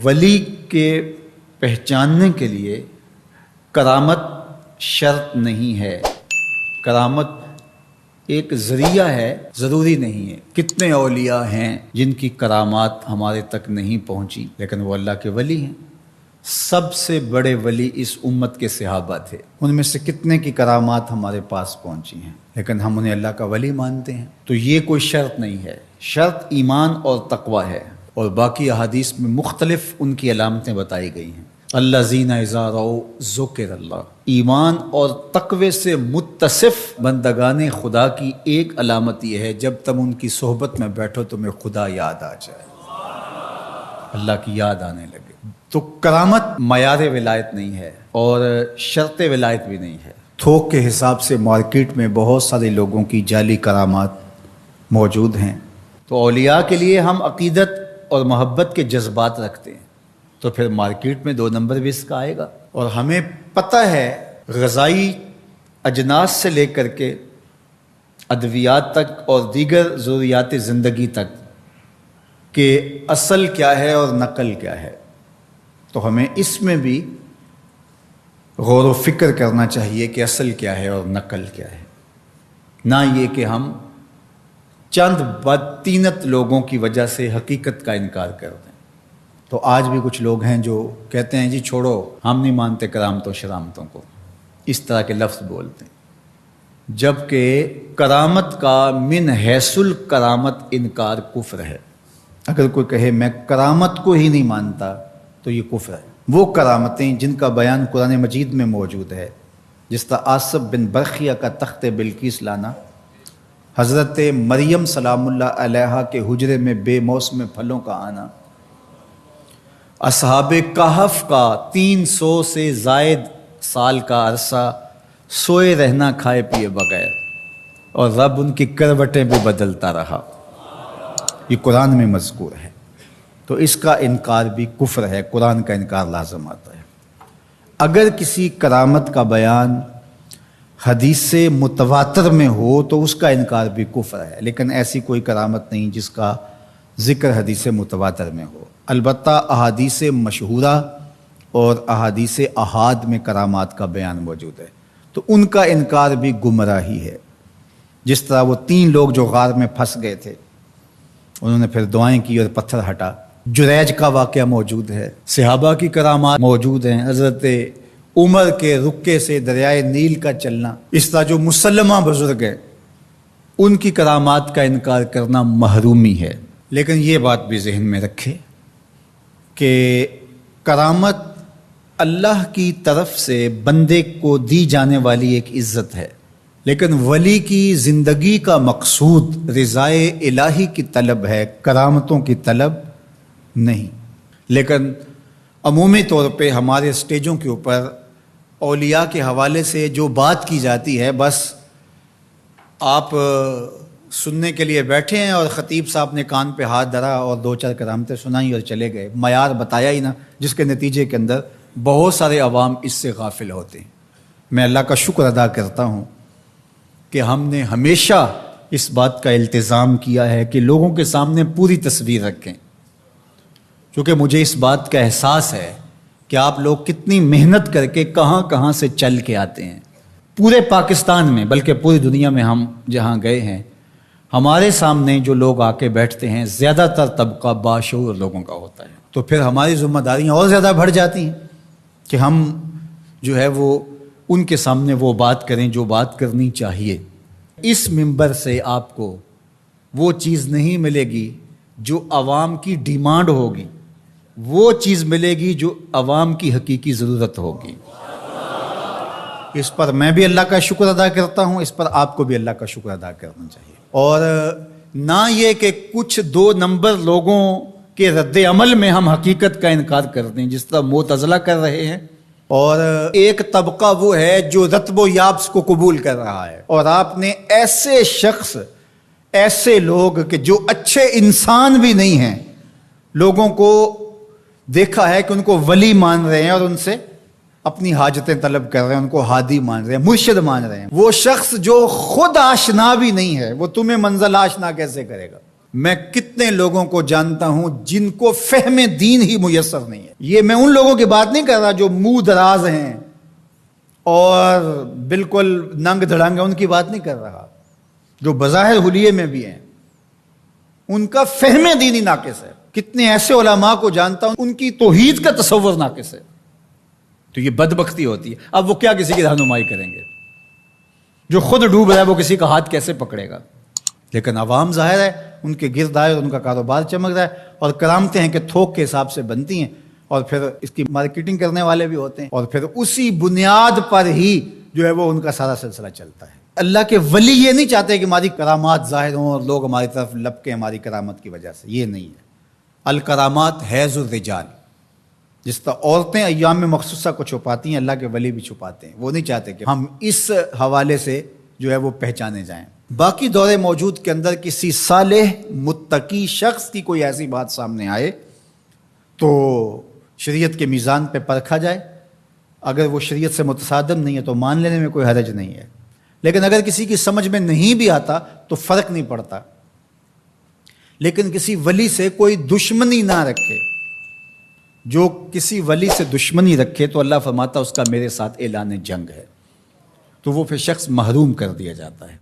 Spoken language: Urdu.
ولی کے پہچاننے کے لیے کرامت شرط نہیں ہے، کرامت ایک ذریعہ ہے، ضروری نہیں ہے۔ کتنے اولیاء ہیں جن کی کرامات ہمارے تک نہیں پہنچی لیکن وہ اللہ کے ولی ہیں۔ سب سے بڑے ولی اس امت کے صحابہ تھے، ان میں سے کتنے کی کرامات ہمارے پاس پہنچی ہیں لیکن ہم انہیں اللہ کا ولی مانتے ہیں۔ تو یہ کوئی شرط نہیں ہے، شرط ایمان اور تقوی ہے، اور باقی احادیث میں مختلف ان کی علامتیں بتائی گئی ہیں۔ الذین اذا رأوا ذکر اللہ، ایمان اور تقوی سے متصف بندگان خدا کی ایک علامت یہ ہے جب تم ان کی صحبت میں بیٹھو تمہیں خدا یاد آ جائے، اللہ کی یاد آنے لگے۔ تو کرامت معیار ولایت نہیں ہے اور شرط ولایت بھی نہیں ہے۔ تھوک کے حساب سے مارکیٹ میں بہت سارے لوگوں کی جعلی کرامات موجود ہیں، تو اولیاء کے لیے ہم عقیدت اور محبت کے جذبات رکھتے ہیں تو پھر مارکیٹ میں 2 نمبر بھی اس کا آئے گا۔ اور ہمیں پتہ ہے غذائی اجناس سے لے کر کے ادویات تک اور دیگر ضروریات زندگی تک کہ اصل کیا ہے اور نقل کیا ہے، تو ہمیں اس میں بھی غور و فکر کرنا چاہیے کہ اصل کیا ہے اور نقل کیا ہے، نہ یہ کہ ہم چند بدطینت لوگوں کی وجہ سے حقیقت کا انکار کر دیں۔ تو آج بھی کچھ لوگ ہیں جو کہتے ہیں جی چھوڑو، ہم نہیں مانتے کرامتوں شرامتوں کو، اس طرح کے لفظ بولتے ہیں، جبکہ کرامت کا من حیث الکرامت انکار کفر ہے۔ اگر کوئی کہے میں کرامت کو ہی نہیں مانتا تو یہ کفر ہے۔ وہ کرامتیں جن کا بیان قرآن مجید میں موجود ہے، جس طرح آصف بن برخیہ کا تخت بلقیس لانا، حضرت مریم سلام اللہ علیہا کے حجرے میں بے موسم پھلوں کا آنا، اصحاب کہف کا 300 سے زائد سال کا عرصہ سوئے رہنا کھائے پیے بغیر، اور رب ان کی کروٹیں بھی بدلتا رہا، یہ قرآن میں مذکور ہے۔ تو اس کا انکار بھی کفر ہے، قرآن کا انکار لازم آتا ہے۔ اگر کسی کرامت کا بیان حدیث متواتر میں ہو تو اس کا انکار بھی کفر ہے، لیکن ایسی کوئی کرامت نہیں جس کا ذکر حدیث متواتر میں ہو۔ البتہ احادیث مشہورہ اور احادیث احاد میں کرامات کا بیان موجود ہے، تو ان کا انکار بھی گمراہی ہے۔ جس طرح وہ 3 لوگ جو غار میں پھنس گئے تھے، انہوں نے پھر دعائیں کی اور پتھر ہٹا۔ جریج کا واقعہ موجود ہے، صحابہ کی کرامات موجود ہیں، حضرت عمر کے رکے سے دریائے نیل کا چلنا، اس طرح جو مسلمہ بزرگ ہیں ان کی کرامات کا انکار کرنا محرومی ہے۔ لیکن یہ بات بھی ذہن میں رکھے کہ کرامت اللہ کی طرف سے بندے کو دی جانے والی ایک عزت ہے، لیکن ولی کی زندگی کا مقصود رضائے الہی کی طلب ہے، کرامتوں کی طلب نہیں۔ لیکن عمومی طور پہ ہمارے اسٹیجوں کے اوپر اولیاء کے حوالے سے جو بات کی جاتی ہے، بس آپ سننے کے لیے بیٹھے ہیں اور خطیب صاحب نے کان پہ ہاتھ دھرا اور 2-4 کرامتیں سنائیں اور چلے گئے، معیار بتایا ہی نہ، جس کے نتیجے کے اندر بہت سارے عوام اس سے غافل ہوتے ہیں۔ میں اللہ کا شکر ادا کرتا ہوں کہ ہم نے ہمیشہ اس بات کا التزام کیا ہے کہ لوگوں کے سامنے پوری تصویر رکھیں، کیونکہ مجھے اس بات کا احساس ہے کہ آپ لوگ کتنی محنت کر کے کہاں کہاں سے چل کے آتے ہیں۔ پورے پاکستان میں بلکہ پوری دنیا میں ہم جہاں گئے ہیں، ہمارے سامنے جو لوگ آ کے بیٹھتے ہیں زیادہ تر طبقہ باشعور لوگوں کا ہوتا ہے، تو پھر ہماری ذمہ داریاں اور زیادہ بڑھ جاتی ہیں کہ ہم جو ہے وہ ان کے سامنے وہ بات کریں جو بات کرنی چاہیے۔ اس منبر سے آپ کو وہ چیز نہیں ملے گی جو عوام کی ڈیمانڈ ہوگی، وہ چیز ملے گی جو عوام کی حقیقی ضرورت ہوگی۔ اس پر میں بھی اللہ کا شکر ادا کرتا ہوں، اس پر آپ کو بھی اللہ کا شکر ادا کرنا چاہیے، اور نہ یہ کہ کچھ 2 نمبر لوگوں کے رد عمل میں ہم حقیقت کا انکار کر دیں، جس طرح معتزلہ کر رہے ہیں، اور ایک طبقہ وہ ہے جو رتب و یابس کو قبول کر رہا ہے، اور آپ نے ایسے شخص، ایسے لوگ کہ جو اچھے انسان بھی نہیں ہیں، لوگوں کو دیکھا ہے کہ ان کو ولی مان رہے ہیں اور ان سے اپنی حاجتیں طلب کر رہے ہیں، ان کو ہادی مان رہے ہیں، مرشد مان رہے ہیں۔ وہ شخص جو خود آشنا بھی نہیں ہے، وہ تمہیں منزل آشنا کیسے کرے گا؟ میں کتنے لوگوں کو جانتا ہوں جن کو فہم دین ہی میسر نہیں ہے. یہ میں ان لوگوں کی بات نہیں کر رہا جو منہ دراز ہیں اور بالکل ننگ دھڑنگ ہیں، ان کی بات نہیں کر رہا. جو بظاہر حلیے میں بھی ہیں ان کا فہم دین ہی ناقص ہے. کتنے ایسے علماء کو جانتا ہوں ان کی توحید کا تصور ناقص ہے. تو یہ بدبختی ہوتی ہے. اب وہ کیا کسی کی رہنمائی کریں گے؟ جو خود ڈوب رہا ہے وہ کسی کا ہاتھ کیسے پکڑے گا؟ لیکن عوام ظاہر ہے ان کے گرد آئے اور ان کا کاروبار چمک رہا ہے، اور کرامتیں ہیں کہ تھوک کے حساب سے بنتی ہیں، اور پھر اس کی مارکیٹنگ کرنے والے بھی ہوتے ہیں، اور پھر اسی بنیاد پر ہی جو ہے وہ ان کا سارا سلسلہ چلتا ہے. اللہ کے ولی یہ نہیں چاہتے کہ ہماری کرامات ظاہر ہوں اور لوگ ہماری طرف لپکیں ہماری کرامت کی وجہ سے. یہ نہیں ہے. الکرامات حیض الرجال، جس طرح عورتیں ایام مخصوصہ کو چھپاتی ہیں، اللہ کے ولی بھی چھپاتے ہیں. وہ نہیں چاہتے کہ ہم اس حوالے سے جو ہے وہ پہچانے جائیں. باقی دور موجود کے اندر کسی صالح متقی شخص کی کوئی ایسی بات سامنے آئے تو شریعت کے میزان پہ پرکھا جائے. اگر وہ شریعت سے متصادم نہیں ہے تو مان لینے میں کوئی حرج نہیں ہے. لیکن اگر کسی کی سمجھ میں نہیں بھی آتا تو فرق نہیں پڑتا. لیکن کسی ولی سے کوئی دشمنی نہ رکھے. جو کسی ولی سے دشمنی رکھے تو اللہ فرماتا اس کا میرے ساتھ اعلان جنگ ہے، تو وہ پھر شخص محروم کر دیا جاتا ہے.